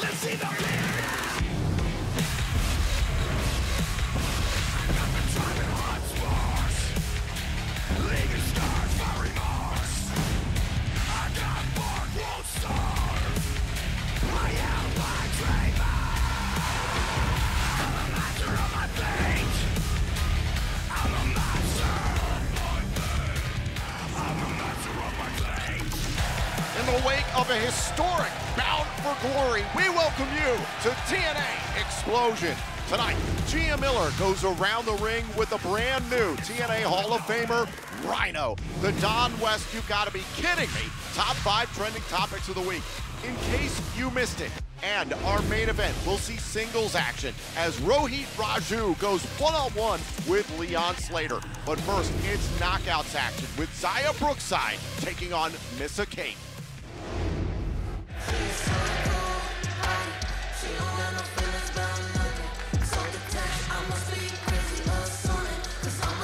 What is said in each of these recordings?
Let's see the fear. Leaving scars for remorse. I got bark, won't starve. I am my dreamer. I'm a master of my fate. I'm a master of my fate. I'm a master of my fate. In the wake of a historic bout for glory, we welcome you to TNA Xplosion. Tonight, Gia Miller goes around the ring with a brand new TNA Hall of Famer, Rhino. The Don West, you gotta be kidding me. Top 5 trending topics of the week. In case you missed it. And our main event, we'll see singles action as Rohit Raju goes one-on-one with Leon Slater. But first, it's knockouts action with Xia Brookside taking on Missa Kate.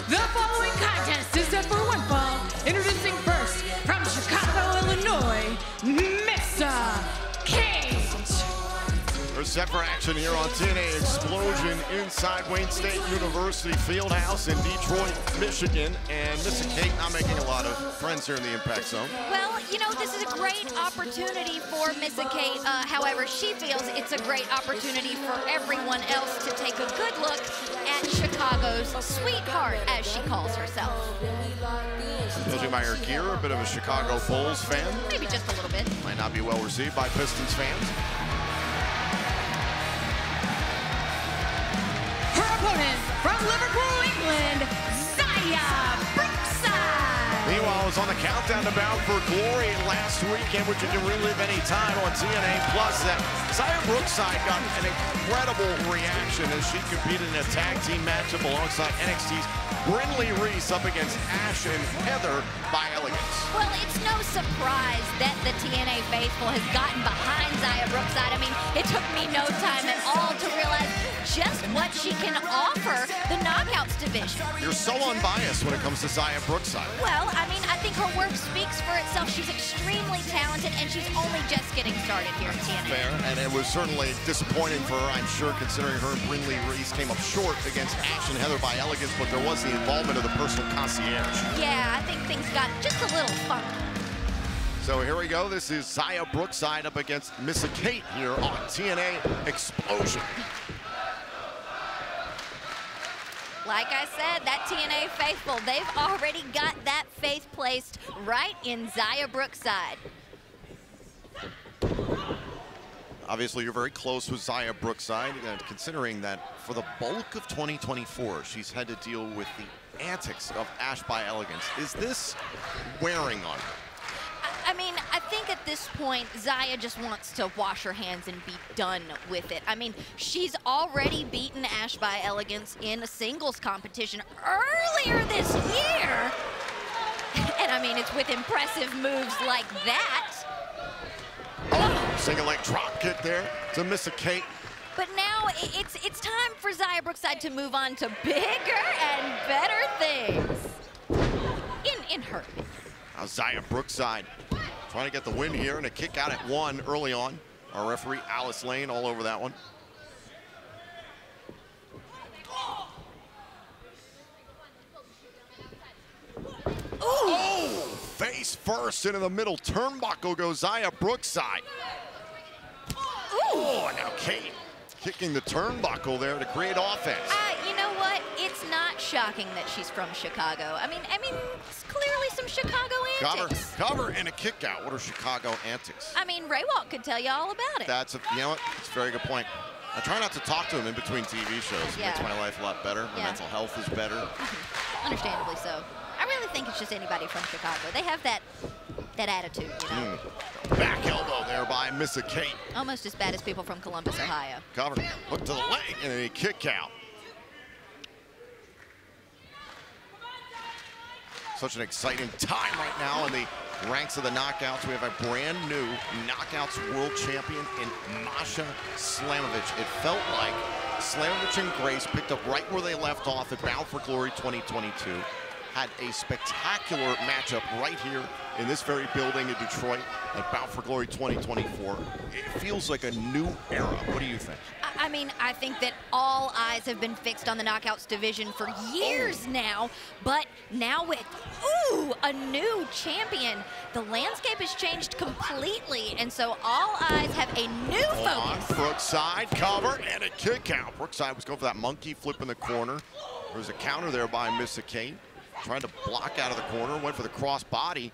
The following contest is set for one fall. Introducing first, from Chicago, Illinois, Missa Kate. We're set for action here on TNA Xplosion inside Wayne State University Fieldhouse in Detroit, Michigan. And Missa Kate not making a lot of friends here in the Impact Zone. Well, you know, this is a great opportunity for Missa Kate. However, she feels it's a great opportunity for everyone else to take a good look at Chicago's sweetheart, as she calls herself. Judging by her gear, a bit of a Chicago Bulls fan. Maybe just a little bit. Might not be well received by Pistons fans. Her opponent from Liverpool, England, Xia Brookside. Meanwhile, I was on the countdown to Bound for Glory last weekend, which you can relive any time on TNA Plus. That Xia Brookside got an incredible reaction as she competed in a tag team matchup alongside NXT's Brindley Reese up against Ash and Heather by Elegance. Well, it's no surprise that the TNA faithful has gotten behind Xia Brookside. I mean, it took me no time at all to realize just what she can offer the Knockouts division. You're so unbiased when it comes to Xia Brookside. Well, I mean, I think her work speaks for itself. She's extremely talented, and she's only just getting started here at TNA. Fair, and it was certainly disappointing for her, I'm sure, considering her and Brindley Reese came up short against Ash and Heather by Elegance, but there was the involvement of the personal concierge. Yeah, I think things got just a little funky. So here we go. This is Xia Brookside up against Missa Kate here on TNA Xplosion. Like I said, that TNA faithful, they've already got that faith placed right in Xia Brookside. Obviously, you're very close with Xia Brookside, and considering that for the bulk of 2024, she's had to deal with the antics of Ash by Elegance. Is this wearing on her? I mean, I think at this point, Xia just wants to wash her hands and be done with it. I mean, she's already beaten Ash by Elegance in a singles competition earlier this year. And I mean, it's with impressive moves like that. Oh, single leg drop kick there to Missa Kate. But now it's time for Xia Brookside to move on to bigger and better things. In her. Now Xia Brookside trying to get the win here and a kick out at 1 early on. Our referee, Alice Lane, all over that one. Oh, face first into the middle turnbuckle goes Xia Brookside. Oh, now Kate kicking the turnbuckle there to create offense. You know what? It's not shocking that she's from Chicago. I mean, it's clearly some Chicago antics. Cover and a kick out. What are Chicago antics? I mean, Ray Walk could tell you all about it. That's you know what? It's a very good point. I try not to talk to him in between TV shows. It makes my life a lot better. My mental health is better. Understandably so. I really think it's just anybody from Chicago. They have that attitude, you know. Back elbow there by Missa Kate. Almost as bad as people from Columbus, Ohio. Cover, hook to the leg, and a kick out. Such an exciting time right now in the ranks of the Knockouts. We have a brand new Knockouts World Champion in Masha Slamovich. It felt like Slamovich and Grace picked up right where they left off at Bound for Glory 2022. had a spectacular matchup right here in this very building in Detroit at Bound for Glory 2024. It feels like a new era. What do you think? I mean, I think that all eyes have been fixed on the Knockouts division for years now, but now with, a new champion, the landscape has changed completely, and so all eyes have a new focus. Brookside, cover, and a kick out. Brookside was going for that monkey flip in the corner. There was a counter there by Missa Kate, trying to block out of the corner, went for the cross body.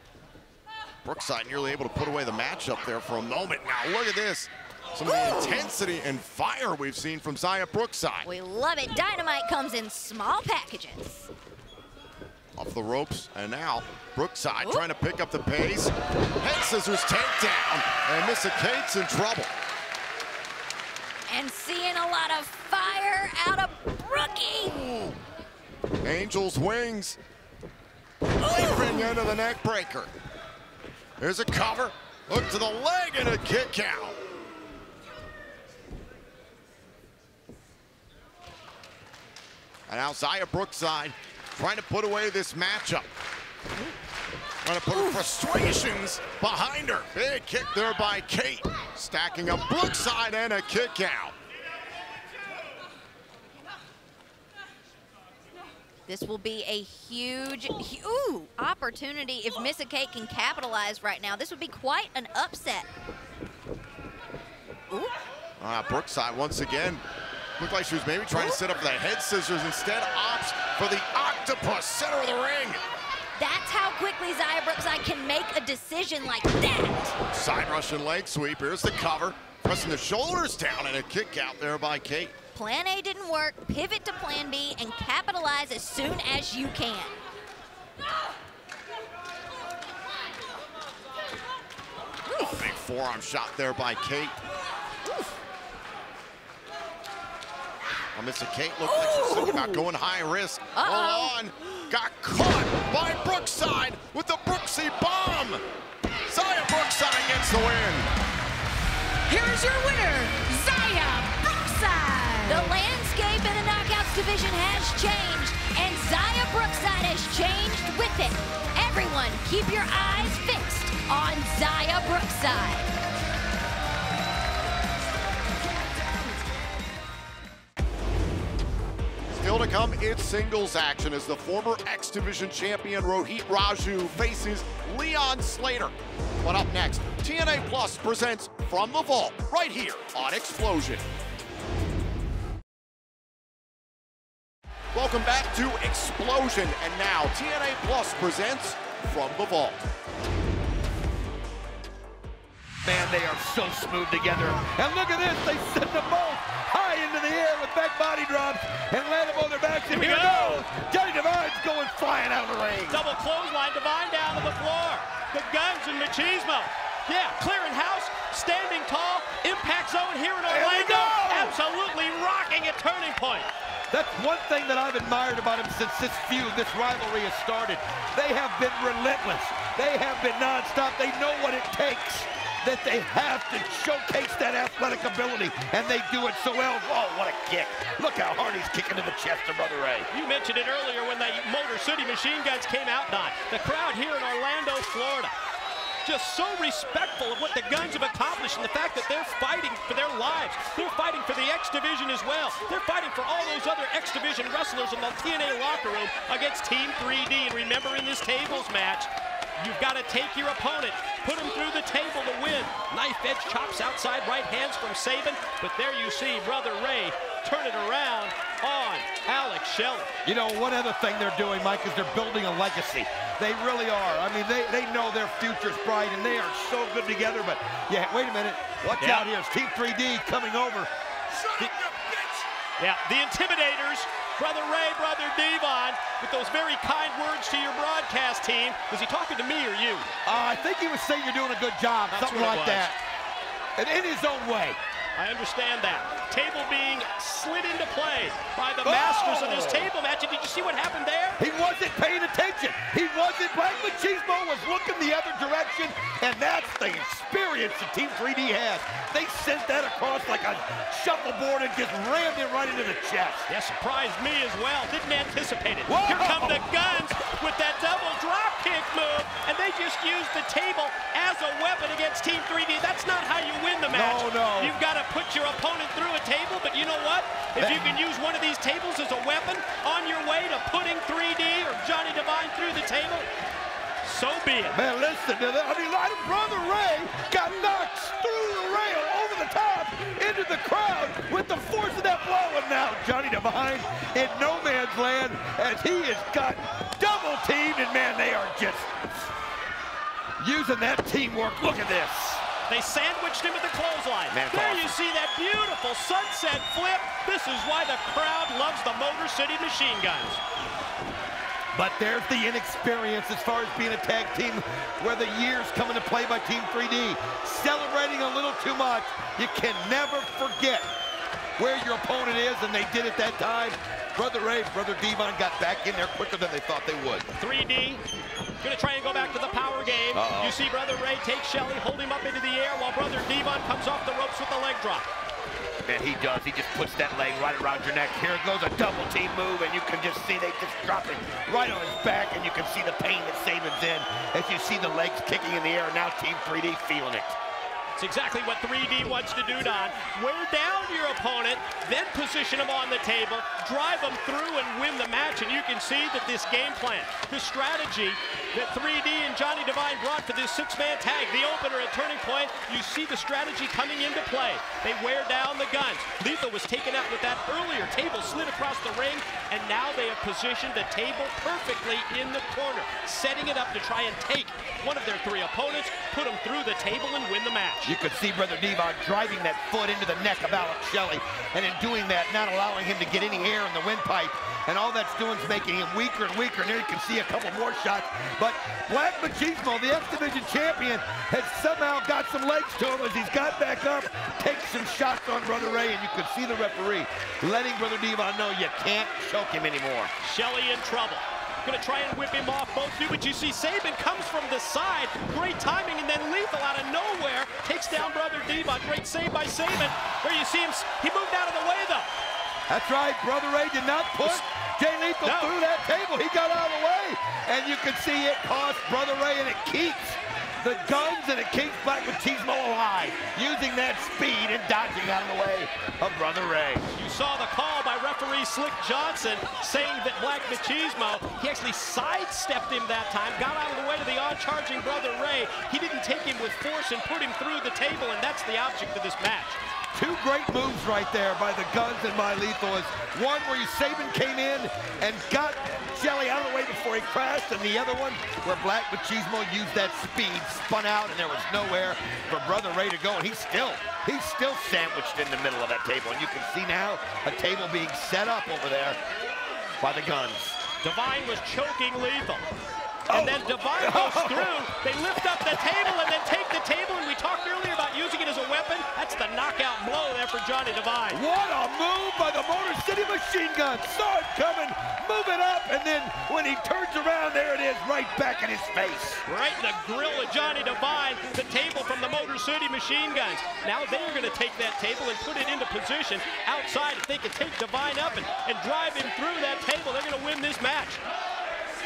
Brookside nearly able to put away the matchup there for a moment. Now look at this. Some of the intensity and fire we've seen from Xia Brookside. We love it. Dynamite comes in small packages. Off the ropes, and now Brookside trying to pick up the pace. Head scissors takedown, and Missa Kate's in trouble. And seeing a lot of fire out of Brookie. Angel's wings. Leaping into the neck breaker. Here's a cover. Look to the leg and a kick out. And now Xia Brookside trying to put away this matchup. Trying to put her frustrations behind her. Big kick there by Kate. Stacking up Brookside and a kick out. This will be a huge opportunity if Missa Kate can capitalize right now. This would be quite an upset. Brookside once again. Looked like she was maybe trying to set up the head scissors. Instead opts for the octopus, center of the ring. That's how quickly Xia Brookside can make a decision like that. Side Russian leg sweep. Here's the cover. Pressing the shoulders down and a kick out there by Kate. Plan A didn't work. Pivot to plan B and capitalize as soon as you can. Big forearm shot there by Kate. Missa Kate looked like she was thinking about going high risk. Hold on. Got caught by Brookside with the Brooksy bomb. Xia Brookside gets the win. Here's your winner, Xia Brookside. The landscape in the Knockouts division has changed, and Xia Brookside has changed with it. Everyone, keep your eyes fixed on Xia Brookside. Still to come, it's singles action as the former X-Division Champion Rohit Raju faces Leon Slater. But up next, TNA Plus presents From the Vault, right here on Xplosion. Welcome back to Xplosion, and now TNA Plus presents From the Vault. Man, they are so smooth together. And look at this, they send them both high into the air with back body drops and land them on their backs. And here goes. Johnny Divine's going flying out of the ring. Double clothesline, Divine down to the floor. The Guns and Machismo. Yeah, clearing house, standing tall, impact zone here in Orlando. Absolutely rocking at Turning Point. That's one thing that I've admired about them since this feud, this rivalry has started. They have been relentless. They have been nonstop. They know what it takes. That they have to showcase that athletic ability, and they do it so well. Oh, what a kick. Look how hard he's kicking to the chest of Brother Ray. You mentioned it earlier when the Motor City Machine Guns came out, Don. The crowd here in Orlando, Florida, just so respectful of what the Guns have accomplished and the fact that they're fighting for their lives. They're fighting for the X Division as well. They're fighting for all those other X Division wrestlers in the TNA locker room against Team 3D. And remember, in this tables match, you've got to take your opponent, put him through the table to win. Knife edge chops outside right hands from Saban, but there you see Brother Ray turn it around on Alex Shelley. You know, one other thing they're doing, Mike, is they're building a legacy. They really are. I mean, they know their future's bright, and they are so good together. But, yeah, wait a minute. Watch out here. It's Team 3D coming over. Yeah, the Intimidators, Brother Ray, Brother Devon, with those very kind words to your broadcast team. Was he talking to me or you? I think he was saying you're doing a good job, That's something like that. And in his own way. I understand that. Table being slid into play by the masters of this table match. And did you see what happened there? He wasn't paying attention. He wasn't. Black Machismo was looking the other direction, and that's the experience that Team 3D has. They sent that across like a shuffleboard and just rammed it right into the chest. Yeah, surprised me as well. Didn't anticipate it. Whoa! Here come the Guns with that double drop kick move, and they just used the table as a weapon against Team 3D. That's not how you win the match. No. You've got to put your opponent through a table, but you know what? If you can use one of these tables as a weapon on your way to putting 3D or Johnny Devine through the table, so be it. Man, listen to that. I mean, Brother Ray got knocked through the rail over the top into the crowd with the force of that blow, and now Johnny Devine in no man's land as he has got double teamed, and man, they are just using that teamwork. Look at this. They sandwiched him at the clothesline. Man, there awesome. you see that beautiful sunset flip. This is why the crowd loves the Motor City Machine Guns. But there's the inexperience as far as being a tag team where the years come into play by Team 3D. Celebrating a little too much. You can never forget where your opponent is, and they did it that time. Brother Ray, Brother Devon got back in there quicker than they thought they would. 3D gonna try and go back to the power game. You see Brother Ray take Shelly, hold him up into the air while Brother Devon comes off the ropes with the leg drop. And he does. He just puts that leg right around your neck. Here goes a double team move, and you can just see they just drop it right on his back, and you can see the pain that Saban's in as you see the legs kicking in the air. Now Team 3D feeling it. It's exactly what 3D wants to do, Don. Wear down your opponent, then position him on the table, drive him through and win the match, and you can see that this game plan, this strategy that 3D and Johnny Devine brought to this six-man tag, the opener at Turning Point, you see the strategy coming into play. They wear down the Guns. Lethal was taken out with that earlier. Table slid across the ring, and now they have positioned the table perfectly in the corner, setting it up to try and take one of their three opponents, put them through the table, and win the match. You could see Brother Devon driving that foot into the neck of Alex Shelley, and in doing that, not allowing him to get any air in the windpipe, and all that's doing is making him weaker and weaker, and there you can see a couple more shots, but Black Machismo, the X-Division Champion, has somehow got some legs to him as he's got back up, takes some shots on Brother Ray, and you could see the referee letting Brother Devon know you can't choke him anymore. Shelley in trouble. Gonna try and whip him off both two, but you see Saban comes from the side. Great timing, and then Lethal out of nowhere takes down Brother Devon. Great save by Saban. There you see him, he moved out of the way though. That's right, Brother Ray did not put Jay Lethal through that table. He got out of the way, and you can see it cost Brother Ray, and it keeps the Guns, and it keeps Black Machismo alive, using that speed and dodging out of the way of Brother Ray. You saw the call by referee Slick Johnson saying that Black Machismo, he actually sidestepped him that time, got out of the way to the on-charging Brother Ray. He didn't take him with force and put him through the table, and that's the object of this match. Two great moves right there by the Guns and by Lethal. Is one where Saban came in and got Shelley out of the way before he crashed, and the other one where Black Machismo used that speed, spun out, and there was nowhere for Brother Ray to go, and he's still sandwiched in the middle of that table, and you can see now a table being set up over there by the Guns. Devine was choking Lethal. And then Devine goes through, they lift up the table and then take the table, and we talked earlier about using it as a weapon. That's the knockout blow there for Johnny Devine. What a move by the Motor City Machine Guns. Saw it coming, move it up, and then when he turns around, there it is, right back in his face. Right in the grill of Johnny Devine, the table from the Motor City Machine Guns. Now they're going to take that table and put it into position outside. If they can take Devine up and drive him through that table, they're going to win this match.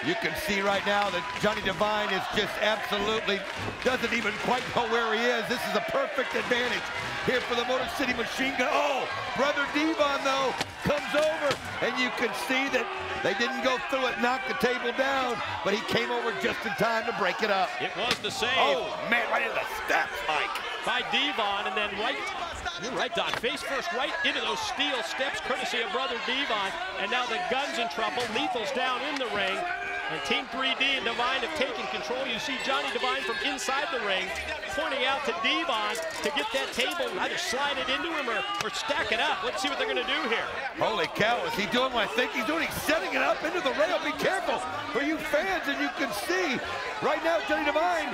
You can see right now that Johnny Devine is just absolutely, doesn't even quite know where he is. This is a perfect advantage here for the Motor City Machine Gun. Oh, Brother Devon, though, comes over, and you can see that they didn't go through it, knock the table down, but he came over just in time to break it up. It was the save. Oh, man, right into the steps, Mike. By Devon, and then you're right, Don, face first right into those steel steps, courtesy of Brother Devon, and now the Guns in trouble. Lethal's down in the ring, and Team 3D and Devine have taken control. You see Johnny Devine from inside the ring pointing out to Devon to get that table, either slide it into him or stack it up. Let's see what they're going to do here. Holy cow, is he doing what I think he's doing? He's setting it up into the rail. Be careful for you fans, and you can see right now Johnny Devine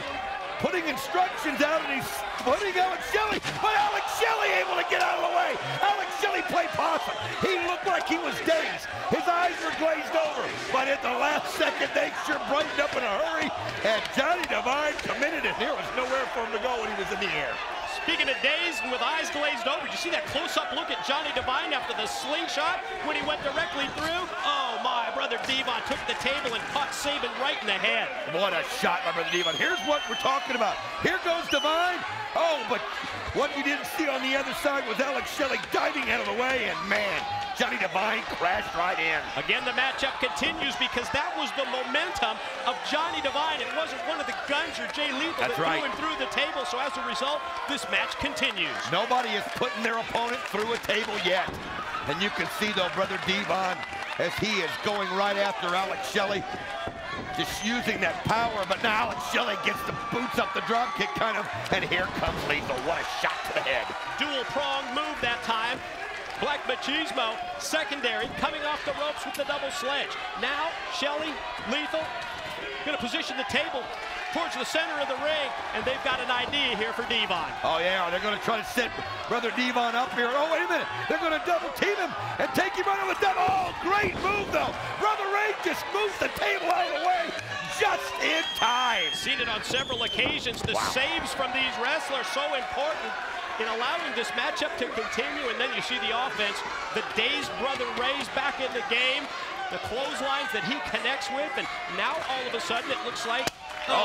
putting instructions out, and he's putting Alex Shelley, but Alex Shelley able to get out of the way. Alex Shelley play possum. He looked like he was dazed. His eyes were glazed over. But at the last second, they sure brightened up in a hurry. And Johnny Devine committed it. There was nowhere for him to go when he was in the air. Speaking of dazed and with eyes glazed over, did you see that close-up look at Johnny Devine after the slingshot when he went directly through? Oh, my brother Devon took the table and caught Saban right in the head. What a shot, my brother Devon. Here's what we're talking about. Here goes Devine. Oh, but what you didn't see on the other side was Alex Shelley diving out of the way, and man, Johnny Devine crashed right in. Again, the matchup continues because that was the momentum of Johnny Devine. It wasn't one of the guns or Jay Lethal that threw him through the table, so as a result, this match continues. Nobody is putting their opponent through a table yet. And you can see, though, brother Devon, as he is going right after Alex Shelley, just using that power, but now Alex Shelley gets the boots up the drop kick, kind of, and here comes Lethal. What a shot to the head. Dual prong move that time. Black Machismo, secondary, coming off the ropes with the double sledge. Now, Shelley, Lethal, gonna position the table towards the center of the ring, and they've got an idea here for Devon. Oh yeah, they're gonna try to set brother Devon up here. Oh, wait a minute, they're gonna double team him and take him out of the double. Oh, great move though. Brother Ray just moves the table out of the way just in time. Seen it on several occasions. The saves from these wrestlers so important in allowing this matchup to continue, and then you see the offense. The dazed brother Ray's back in the game. The clotheslines that he connects with, and now all of a sudden it looks like,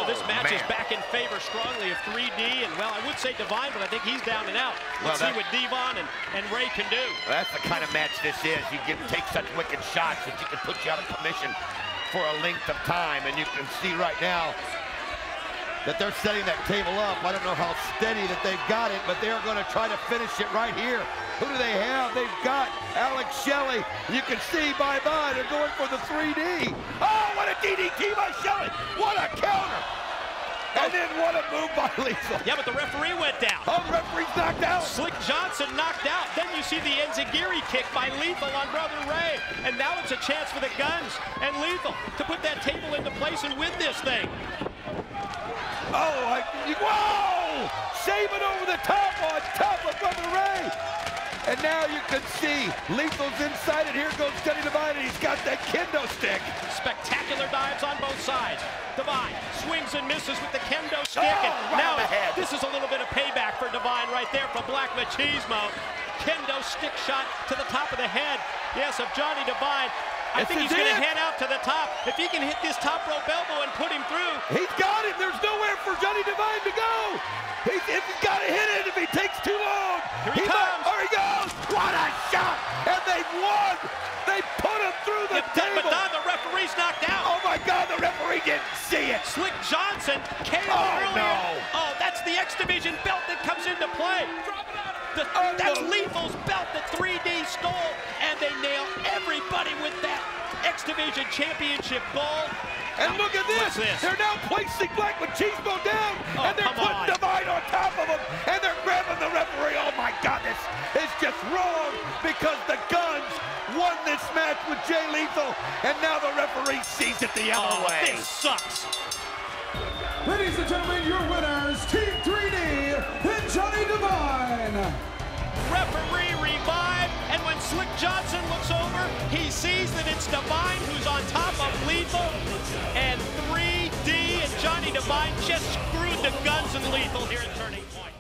this match is back in favor strongly of 3D, and well, I would say Devine, but I think he's down and out. Let's see what Devon and Ray can do. That's the kind of match this is. You take such wicked shots that you can put you out of commission for a length of time, and you can see right now that they're setting that table up. I don't know how steady that they've got it, but they're going to try to finish it right here. Who do they have? They've got Alex Shelley. You can see, bye-bye, they're going for the 3D. Oh, what a DDT by Shelley. What a counter. And then what a move by Lethal. Yeah, but the referee went down. Oh, the referee's knocked out. Slick Johnson knocked out. Then you see the Enziguri kick by Lethal on brother Ray. And now it's a chance for the Guns and Lethal to put that table into place and win this thing. Oh, whoa! Saban over the top on top of brother Ray. And now you can see Lethal's inside, and here goes Johnny Devine, and he's got that kendo stick. Spectacular dives on both sides. Devine swings and misses with the kendo stick. Oh, and right now ahead. This is a little bit of payback for Devine right there from Black Machismo. Kendo stick shot to the top of the head. Yes, of Johnny Devine. I think he's going to head out to the top. If he can hit this top rope elbow and put him through. He's got it. There's nowhere for Johnny Devine to go. He's got to hit it if he takes too long. Here he comes. There he goes. What a shot. And they've won. They put him through the table. But Don, the referee's knocked out. Oh, my God. The referee didn't see it. Slick Johnson came earlier. No. Oh, that's the X-Division belt that comes into play. That's Lethal's belt that 3D stole, and they nail everybody with that X-Division Championship gold. And look at this. They're now placing Black Machismo down, and they're putting Devine on top of him, and they're grabbing the referee. Oh, my God, this is just wrong because the Guns won this match with Jay Lethal, and now the referee sees it the other way. This sucks. Ladies and gentlemen, your winners, Team 3D and Johnny Devine. Referee revived, and when Slick Johnson looks over, he sees that it's Devine who's on top of Lethal, and 3D and Johnny Devine just screwed the Guns and Lethal here at Turning Point.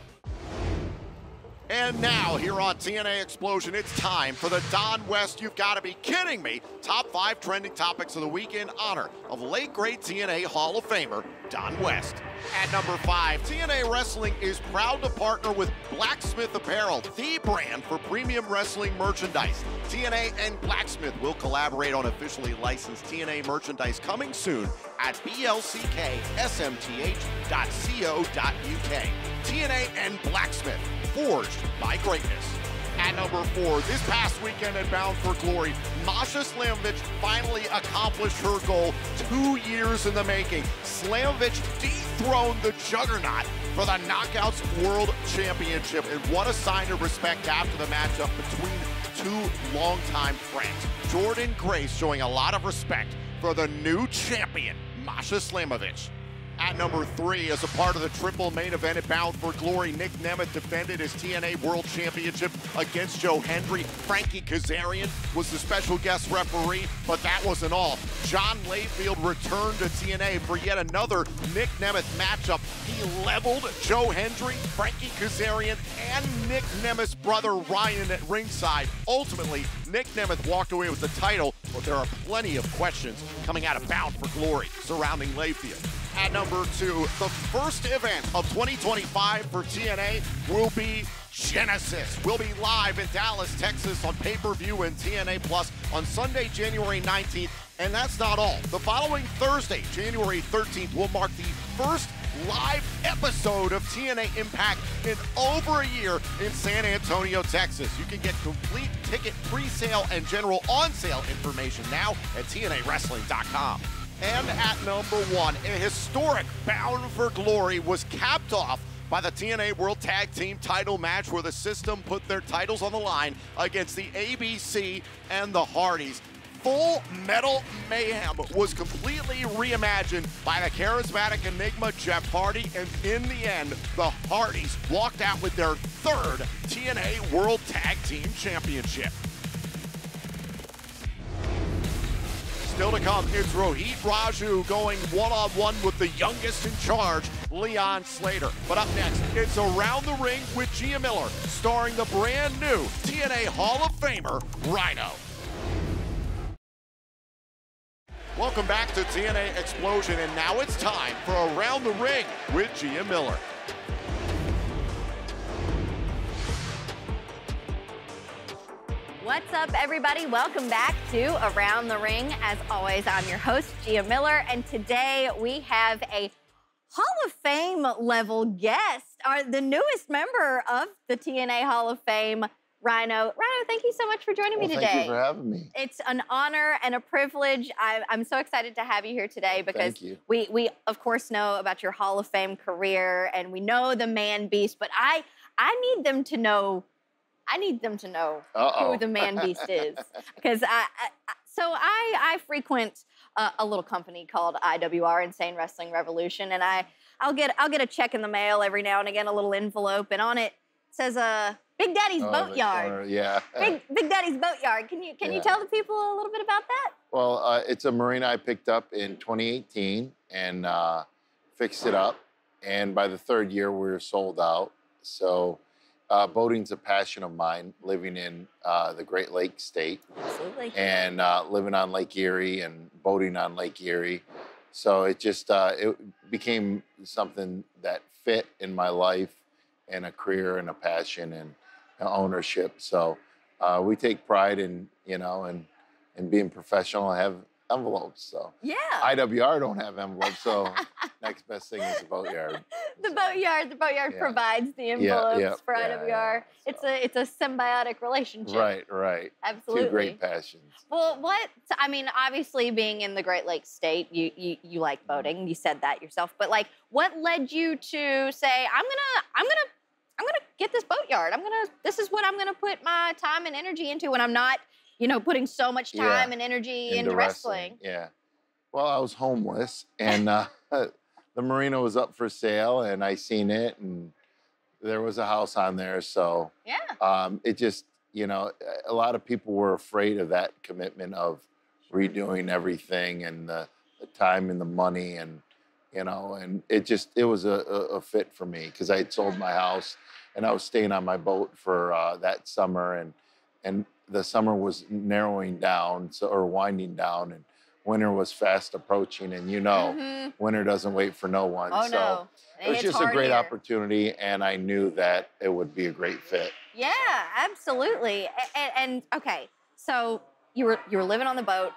And now, here on TNA Xplosion, it's time for the Don West, you've got to be kidding me, top 5 trending topics of the week in honor of late great TNA Hall of Famer, Don West. At number 5, TNA Wrestling is proud to partner with Blacksmith Apparel, the brand for premium wrestling merchandise. TNA and Blacksmith will collaborate on officially licensed TNA merchandise coming soon at blckSMTH.co.uk. TNA and Blacksmith, forged by greatness. At number 4, this past weekend at Bound for Glory, Masha Slamovich finally accomplished her goal 2 years in the making. Slamovich dethroned the Juggernaut for the Knockouts World Championship, and what a sign of respect after the matchup between two longtime friends. Jordan Grace showing a lot of respect for the new champion, Masha Slamovich. At number 3, as a part of the triple main event at Bound for Glory, Nick Nemeth defended his TNA World Championship against Joe Hendry. Frankie Kazarian was the special guest referee, but that wasn't all. John Layfield returned to TNA for yet another Nick Nemeth matchup. He leveled Joe Hendry, Frankie Kazarian, and Nick Nemeth's brother Ryan at ringside. Ultimately, Nick Nemeth walked away with the title, but there are plenty of questions coming out of Bound for Glory surrounding Layfield. At number 2, the first event of 2025 for TNA will be Genesis. We'll be live in Dallas, Texas on pay-per-view and TNA Plus on Sunday, January 19th. And that's not all. The following Thursday, January 13th, will mark the first live episode of TNA Impact in over a year in San Antonio, Texas. You can get complete ticket pre-sale and general on-sale information now at TNAWrestling.com. And at number 1, a historic Bound for Glory was capped off by the TNA World Tag Team title match where the system put their titles on the line against the ABC and the Hardys. Full Metal Mayhem was completely reimagined by the charismatic Enigma Jeff Hardy, and in the end, the Hardys walked out with their 3rd TNA World Tag Team Championship. Still to come, it's Rohit Raju going one-on-one with the youngest in charge, Leon Slater. But up next, it's Around the Ring with Gia Miller, starring the brand new TNA Hall of Famer, Rhino. Welcome back to TNA Xplosion, and now it's time for Around the Ring with Gia Miller. What's up, everybody? Welcome back to Around the Ring. As always, I'm your host, Gia Miller, and today we have a Hall of Fame level guest, the newest member of the TNA Hall of Fame, Rhino. Rhino, thank you so much for joining me today. Thank you for having me. It's an honor and a privilege. I'm so excited to have you here today because we of course know about your Hall of Fame career, and we know the man beast, but I need them to know who the man beast is, because I frequent a little company called IWR, Insane Wrestling Revolution, and I'll get a check in the mail every now and again, a little envelope, and on it says Big Daddy's Boatyard. Yeah. Big Daddy's Boatyard. Can you tell the people a little bit about that? Well, it's a marina I picked up in 2018 and fixed it up, and by the 3rd year we were sold out. So. Boating's a passion of mine, living in the Great Lakes state. Absolutely. And living on Lake Erie and boating on Lake Erie. So it just, it became something that fit in my life and a career and a passion and ownership. So we take pride in, in being professional and have envelopes. So yeah, IWR don't have envelopes, so next best thing is the Boatyard. The Boatyard provides the envelopes for IWR. So. It's a symbiotic relationship. Right. Absolutely. Two great passions. Well, obviously being in the Great Lakes state, you like boating. You said that yourself. But like, what led you to say, I'm gonna get this Boatyard. This is what I'm gonna put my time and energy into when I'm not, putting so much time and energy into wrestling. Yeah. Well, I was homeless, and the marina was up for sale, and I seen it, and there was a house on there. So it just, a lot of people were afraid of that commitment of redoing everything and the time and the money, and and it was a fit for me because I had sold my house, and I was staying on my boat for that summer, and the summer was narrowing down, or winding down, and winter was fast approaching, and winter doesn't wait for no one. Oh, so no. it was just a great opportunity, and I knew that it would be a great fit. Yeah, absolutely. And okay, so you were living on the boat.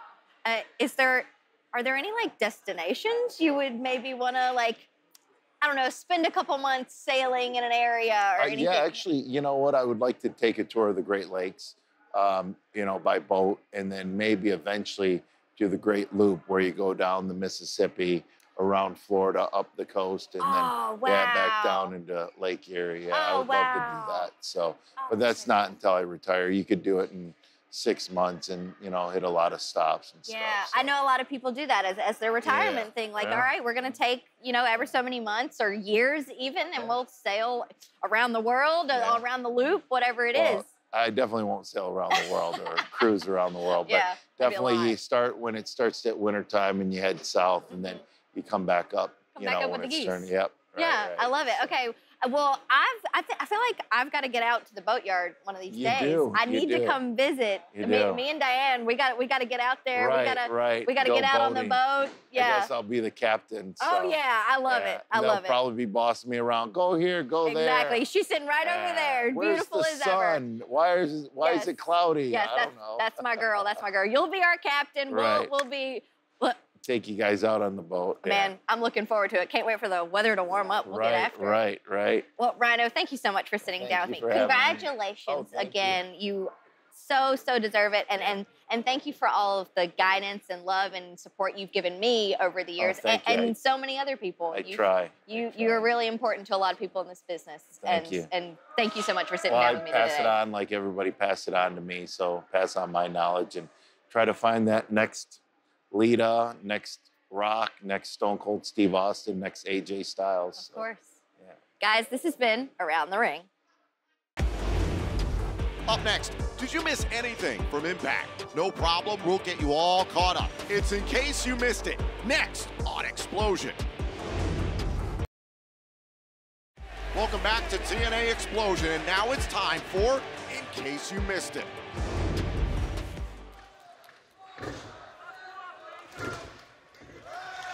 Are there any like destinations you would maybe want to spend a couple months sailing in an area or anything? Yeah, actually, you know what? I would like to take a tour of the Great Lakes, by boat, and then maybe eventually do the Great Loop where you go down the Mississippi, around Florida, up the coast, and then back down into Lake Erie. Yeah, I would love to do that. So, but that's not until I retire. You could do it in 6 months and, you know, hit a lot of stops and Yeah, stuff. So. I know a lot of people do that as their retirement thing. Like, all right, we're going to take, you know, ever so many months or years even, and we'll sail around the world, around the loop, whatever it is. I definitely won't sail around the world or cruise around the world, but definitely you start when it starts at wintertime and you head south and then you come back up, when it's turning. Yep. Right. I love it. Okay. Well, I feel like I've got to get out to the boatyard one of these days. I need to come visit. Me and Diane, we got to get out there. We got to get out on the boat. Yeah. I guess I'll be the captain. So. Oh yeah, I love it. I love it. They'll probably be bossing me around. Go here, go there. Exactly. She's sitting right over there. Beautiful as ever. Why is it cloudy? Yes, I don't know. That's my girl. That's my girl. You'll be our captain. We'll be. Take you guys out on the boat. Man, I'm looking forward to it. Can't wait for the weather to warm up. We'll get after it. Right. Well, Rhino, thank you so much for sitting down with me. Congratulations again. You so deserve it. And thank you for all of the guidance and love and support you've given me over the years and so many other people. I try. You're really important to a lot of people in this business. Thank you. And thank you so much for sitting down with me today. I pass it on like everybody passed it on to me. So pass on my knowledge and try to find that next Lita, next Rock, next Stone Cold Steve Austin, next AJ Styles. Of course. Yeah. Guys, this has been Around the Ring. Up next, did you miss anything from Impact? No problem, we'll get you all caught up. It's In Case You Missed It, next on Xplosion. Welcome back to TNA Xplosion, and now it's time for In Case You Missed It.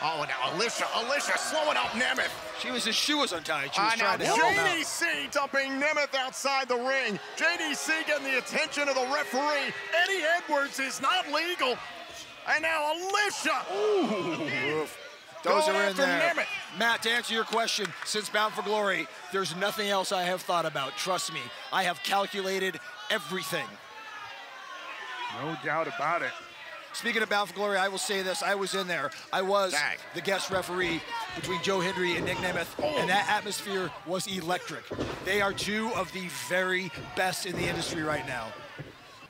Oh, now Alicia slowing up Nemeth. His shoe was untied. She was trying to help him out. JDC dumping Nemeth outside the ring. JDC getting the attention of the referee. Eddie Edwards is not legal. And now Alicia. Ooh. Those are in there. Matt, to answer your question, since Bound for Glory, there's nothing else I have thought about. Trust me, I have calculated everything. No doubt about it. Speaking of Bound for Glory, I will say this. I was in there. I was the guest referee between Joe Hendry and Nick Nemeth, and that atmosphere was electric. They are two of the very best in the industry right now.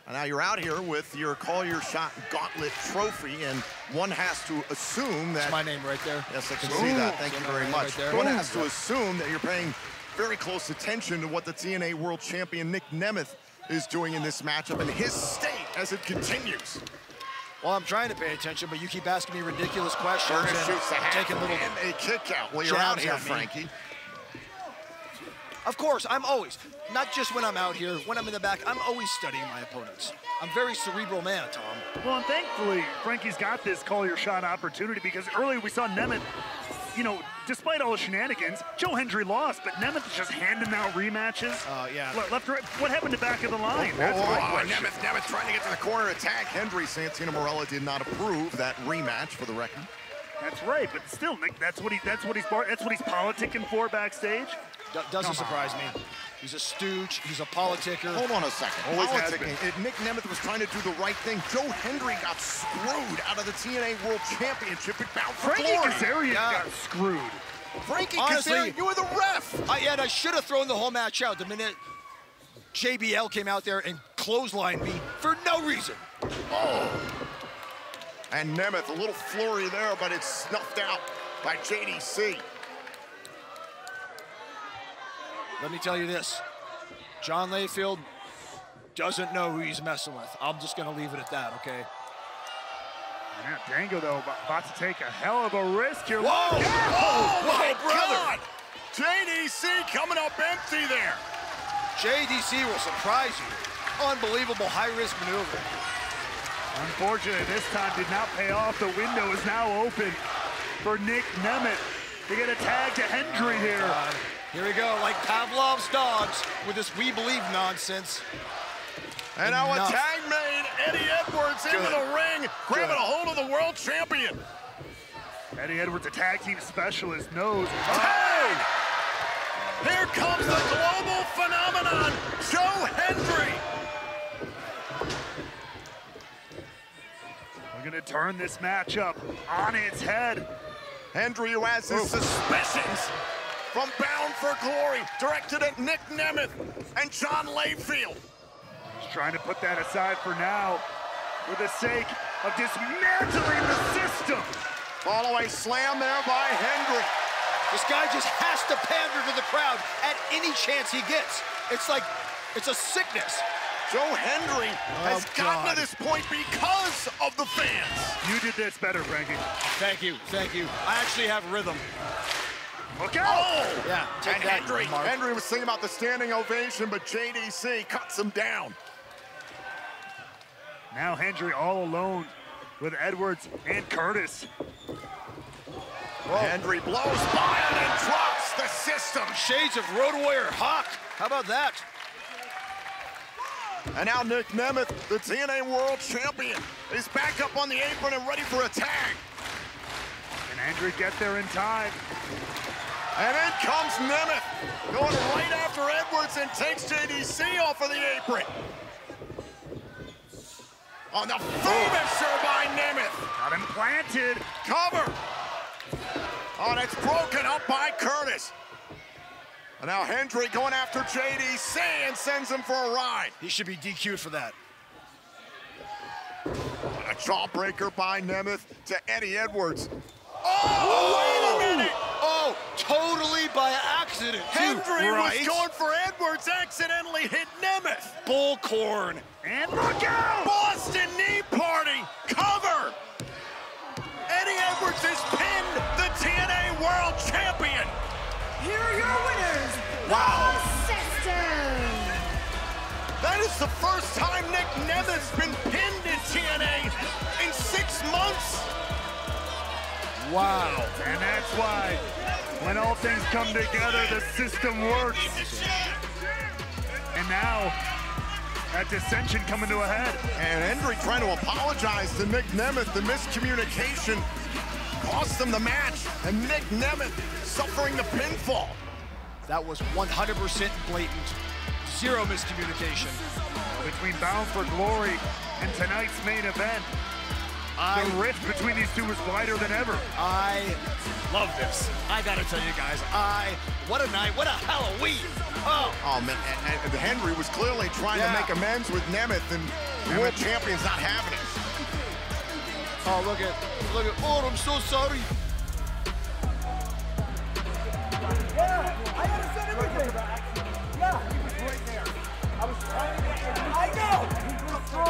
And now you're out here with your Call Your Shot Gauntlet trophy, and one has to assume that... That's my name right there. Yes, I can see that. Thank you very much. Right, one has to assume that you're paying very close attention to what the TNA World Champion Nick Nemeth is doing in this matchup and his state as it continues. Well, I'm trying to pay attention, but you keep asking me ridiculous questions. Shoots the hat taking little and a kick out. Well, you're out here, Frankie. Of course, I'm always, not just when I'm out here, when I'm in the back, I'm always studying my opponents. I'm a very cerebral man, Tom. Well, and thankfully, Frankie's got this Call Your Shot opportunity because earlier we saw Nemeth, you know, despite all the shenanigans, Joe Hendry lost, but Nemeth is just handing out rematches. Left, right. What happened to back of the line? Nemeth trying to get to the corner attack. Hendry, Santino Marella did not approve that rematch for the record. That's right, but still, Nick, that's what he's politicking for backstage. Doesn't surprise me. He's a stooge. He's a politicker. Hold on a second. Nick Nemeth was trying to do the right thing. Joe Hendry got screwed out of the TNA World Championship at Bound for Glory. Frankie Kazarian got screwed. Frankie Kazarian, you were the ref. I should have thrown the whole match out the minute JBL came out there and clotheslined me for no reason. And Nemeth, a little flurry there, but it's snuffed out by JDC. Let me tell you this. John Layfield doesn't know who he's messing with. I'm just going to leave it at that, okay? Yeah, Dango, though, about to take a hell of a risk here. Whoa! Oh, my God! JDC coming up empty there. JDC will surprise you. Unbelievable high-risk maneuver. Unfortunately, this time did not pay off. The window is now open for Nick Nemeth to get a tag to Hendry here. Here we go, like Pavlov's dogs with this "we believe" nonsense. And now a tag made. Eddie Edwards into the ring, grabbing a hold of the world champion. Eddie Edwards, a tag team specialist, knows. Tag! Here comes the global phenomenon, Joe Hendry. We're gonna turn this matchup on its head. Hendry, who has his suspicions from Bound for Glory, directed at Nick Nemeth and John Layfield. Trying to put that aside for now for the sake of dismantling the system. Follow a slam there by Hendry. This guy just has to pander to the crowd at any chance he gets. It's like, it's a sickness. Joe Hendry has gotten to this point because of the fans. You did this better, Frankie. Thank you, thank you. I actually have rhythm. Look out! Oh! Yeah, take And that, Hendry. Mark. Hendry was thinking about the standing ovation, but JDC cuts him down. Now Hendry all alone with Edwards and Curtis. Hendry blows by it and drops the system. Shades of Road Warrior Hawk. How about that? And now Nick Nemeth, the TNA World Champion, is back up on the apron and ready for a tag. Can Hendry get there in time? And in comes Nemeth, going right after Edwards and takes JDC off of the apron. On the finisher by Nemeth. Got him planted. Cover. Oh, and it's broken up by Curtis. And now Hendry going after JDC and sends him for a ride. He should be DQ'd for that. A jawbreaker by Nemeth to Eddie Edwards. Oh, wait a minute! Oh, totally by accident, too. Hendry right? was going for Edwards, accidentally hit Nemeth. Bullcorn. And look out! Boston Knee Party, cover! Eddie Edwards has pinned the TNA World Champion. Here are your winners, Wow. the System. That is the first time Nick Nemeth's been pinned in TNA in 6 months. Wow. And that's why when all things come together, the system works. And now, that dissension coming to a head. And Hendry trying to apologize to Nick Nemeth. The miscommunication cost them the match. And Nick Nemeth suffering the pinfall. That was 100% blatant. Zero miscommunication. Between Bound for Glory and tonight's main event, the rift between these two is wider than ever. I love this. I gotta tell you guys, what a night, what a Halloween. Oh man, and Hendry was clearly trying to make amends with Nemeth, and the world champion's not having it. Oh, look at, oh, I'm so sorry. Yeah, I understand everything. Yeah, he was right there. I was trying to get him. I know. It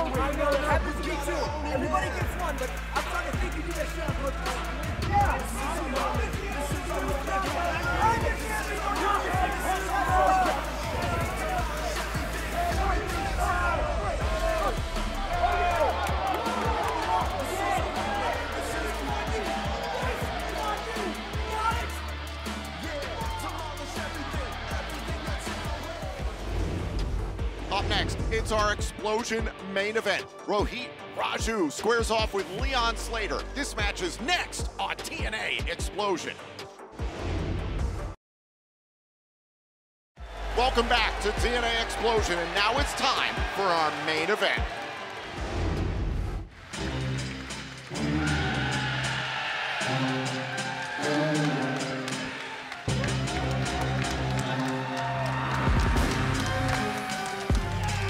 happens to me too. Everybody gets one, but I'm trying to think you do that shit on Brooklyn. Up next, it's our Xplosion main event. Rohit Raju squares off with Leon Slater. This match is next on TNA Xplosion. Welcome back to TNA Xplosion, and now it's time for our main event.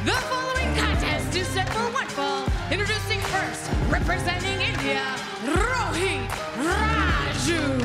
The following contest is set for one fall. Introducing first, representing India, Rohit Raju.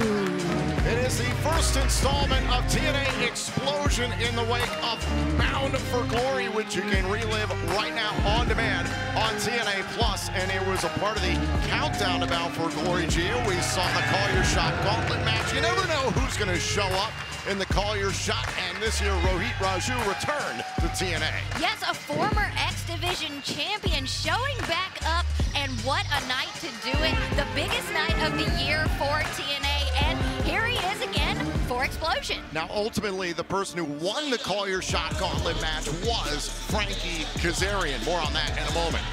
It is the first installment of TNA Xplosion in the wake of Bound for Glory, which you can relive right now on demand on TNA Plus. And it was a part of the countdown to Bound for Glory, Gia. We saw the Call Your Shot gauntlet match. You never know who's going to show up in the Call Your Shot, and this year Rohit Raju returned to TNA. Yes, a former X-Division champion showing back up, and what a night to do it. The biggest night of the year for TNA, and here he is again for Xplosion. Now, ultimately, the person who won the Call Your Shot gauntlet match was Frankie Kazarian. More on that in a moment.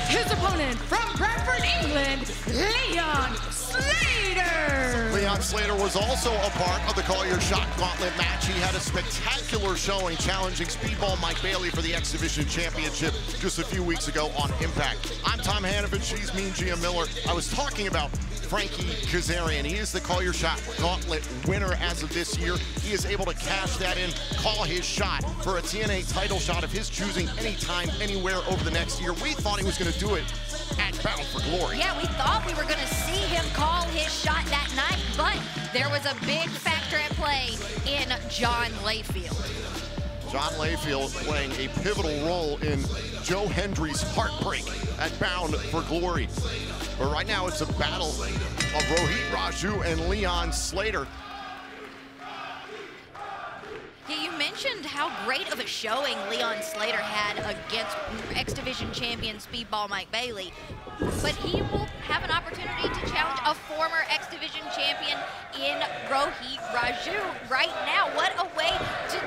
His opponent from Bradford, England, Leon Slater. Leon Slater was also a part of the Call Your Shot gauntlet match. He had a spectacular showing challenging Speedball Mike Bailey for the X-Division Championship just a few weeks ago on Impact. I'm Tom Hannafin, she's Mean Gia Miller. I was talking about Frankie Kazarian. He is the Call Your Shot Gauntlet winner as of this year. He is able to cash that in, call his shot for a TNA title shot of his choosing anytime, anywhere over the next year. We thought he was going to do it at Bound for Glory. Yeah, we thought we were going to see him call his shot that night, but there was a big factor at play in John Layfield. John Layfield playing a pivotal role in Joe Hendry's heartbreak at Bound for Glory. But right now it's a battle of Rohit Raju and Leon Slater. Yeah, you mentioned how great of a showing Leon Slater had against X-Division champion Speedball Mike Bailey, but he will have an opportunity to challenge a former X-Division champion in Rohit Raju right now. What a way to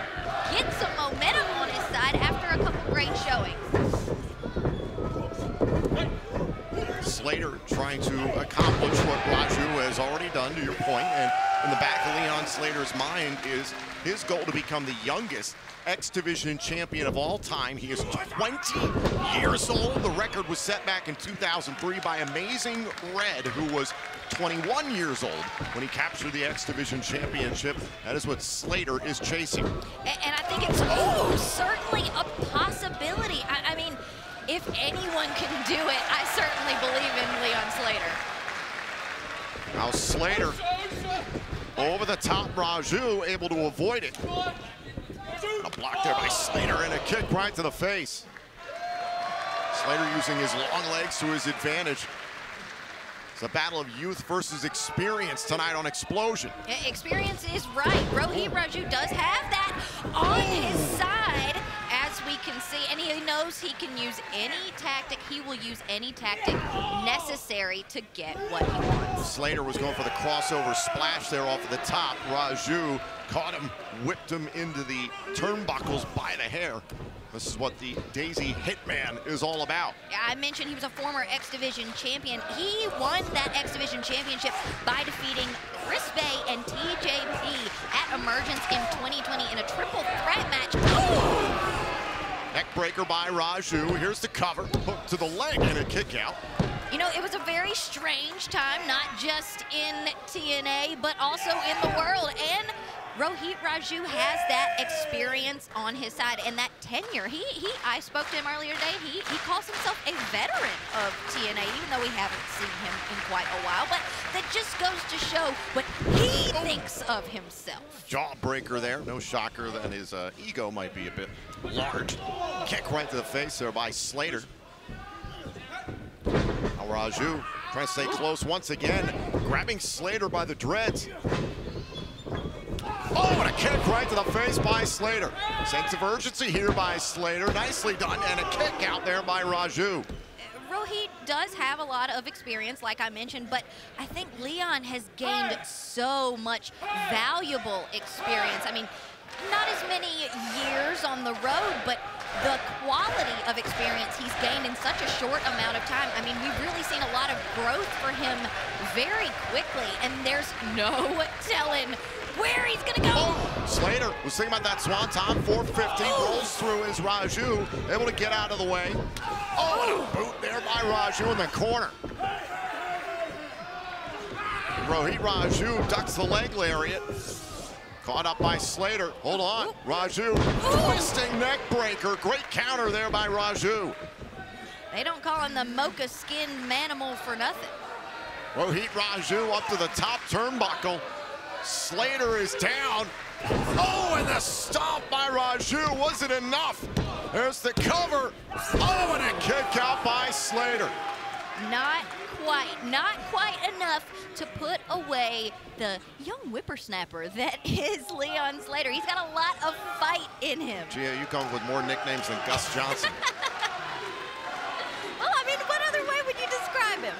get some momentum on his side after a couple great showings. Slater trying to accomplish what Raju has already done, to your point, and in the back of Leon Slater's mind is his goal to become the youngest X-Division champion of all time. He is 20 years old. The record was set back in 2003 by Amazing Red, who was 21 years old when he captured the X-Division championship. That is what Slater is chasing. And I think it's certainly a possibility. I mean, if anyone can do it, I certainly believe in Leon Slater. Now Slater over the top, Raju able to avoid it. A block there by Slater and a kick right to the face. Slater using his long legs to his advantage. It's a battle of youth versus experience tonight on Xplosion. Experience is right. Rohit Raju does have that on his side, as we can see, and he knows he can use any tactic. He will use any tactic necessary to get what he wants. Slater was going for the crossover splash there off of the top. Raju caught him, whipped him into the turnbuckles by the hair. This is what the Daisy Hitman is all about. I mentioned he was a former X-Division champion. He won that X-Division championship by defeating Chris Bay and TJP at Emergence in 2020 in a triple threat match. Neckbreaker by Raju. Here's the cover, hook to the leg and a kick out. You know, it was a very strange time, not just in TNA, but also in the world. And Rohit Raju has that experience on his side and that tenure. I spoke to him earlier today. He calls himself a veteran of TNA, even though we haven't seen him in quite a while. But that just goes to show what he thinks of himself. Jawbreaker there. No shocker that his ego might be a bit large. Kick right to the face there by Slater. Now Raju trying to stay close once again, grabbing Slater by the dreads. Oh, and a kick right to the face by Slater. Sense of urgency here by Slater. Nicely done, and a kick out there by Raju. Rohit does have a lot of experience, like I mentioned, but I think Leon has gained so much valuable experience. I mean, not as many years on the road, but the quality of experience he's gained in such a short amount of time. I mean, we've really seen a lot of growth for him very quickly, and there's no telling where he's gonna go. Oh, Slater was thinking about that swanton, 450, rolls through as Raju, able to get out of the way. Oh, and a boot there by Raju in the corner. Rohit Raju ducks the leg lariat. Caught up by Slater. Hold on. Raju twisting neck breaker. Great counter there by Raju. They don't call him the mocha skinned manimal for nothing. Rohit Raju up to the top turnbuckle. Slater is down. Oh, and the stomp by Raju wasn't enough. There's the cover. Oh, and a kick out by Slater. Not quite enough to put away the young whippersnapper that is Leon Slater. He's got a lot of fight in him. Gia, you come with more nicknames than Gus Johnson. Well, I mean, what other way would you describe him?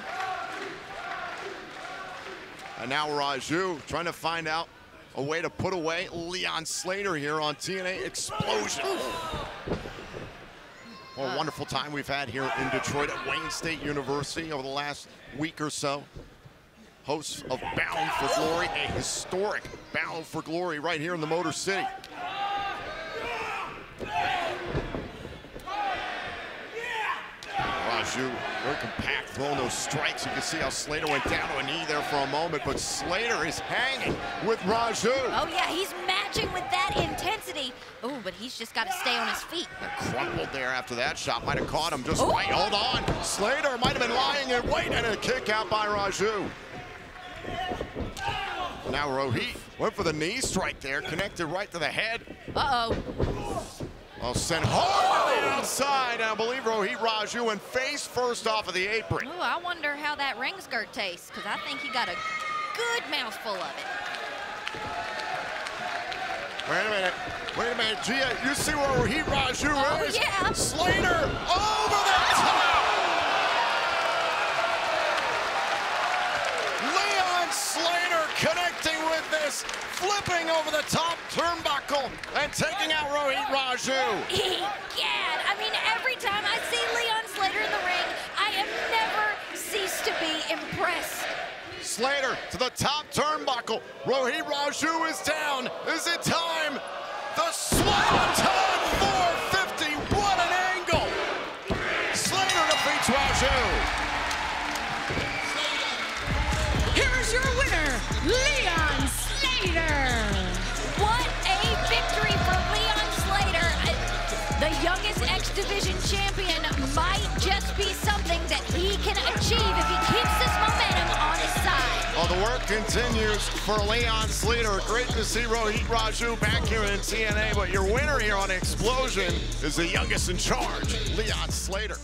And now Raju trying to find out a way to put away Leon Slater here on TNA Xplosion. What a wonderful time we've had here in Detroit at Wayne State University over the last week or so. Hosts of Bound for Glory, a historic Bound for Glory right here in the Motor City. Raju, very compact, throwing those strikes. You can see how Slater went down to a knee there for a moment, but Slater is hanging with Raju. Oh yeah, he's matching with that intensity. Oh, but he's just got to stay on his feet. Crumpled there after that shot. Might have caught him just right. Hold on. Slater might have been lying in wait, and a kick out by Raju. Now Rohit went for the knee strike there, connected right to the head. Uh-oh. Well, sent hard to the outside, and I believe Rohit Raju went face first off of the apron. Oh, I wonder how that ring skirt tastes, because I think he got a good mouthful of it. Wait a minute, Gia, you see where Rohit Raju is? Yeah. Slater over the top! Leon Slater connecting with this, flipping over the top turnbuckle and taking out Rohit Raju. Egad! I mean, every time I see Leon Slater in the ring, I am never cease to be impressed. Slater to the top turnbuckle. Rohit Raju is down. Is it time? The Swanton 450. What an angle! Slater defeats Raju. Here's your winner, Leon Slater. What a victory for Leon Slater. The youngest X-Division champion might just be something that he can achieve if he keeps this momentum on his side. Well, the work continues for Leon Slater. Great to see Rohit Raju back here in TNA, but your winner here on Xplosion is the youngest in charge, Leon Slater.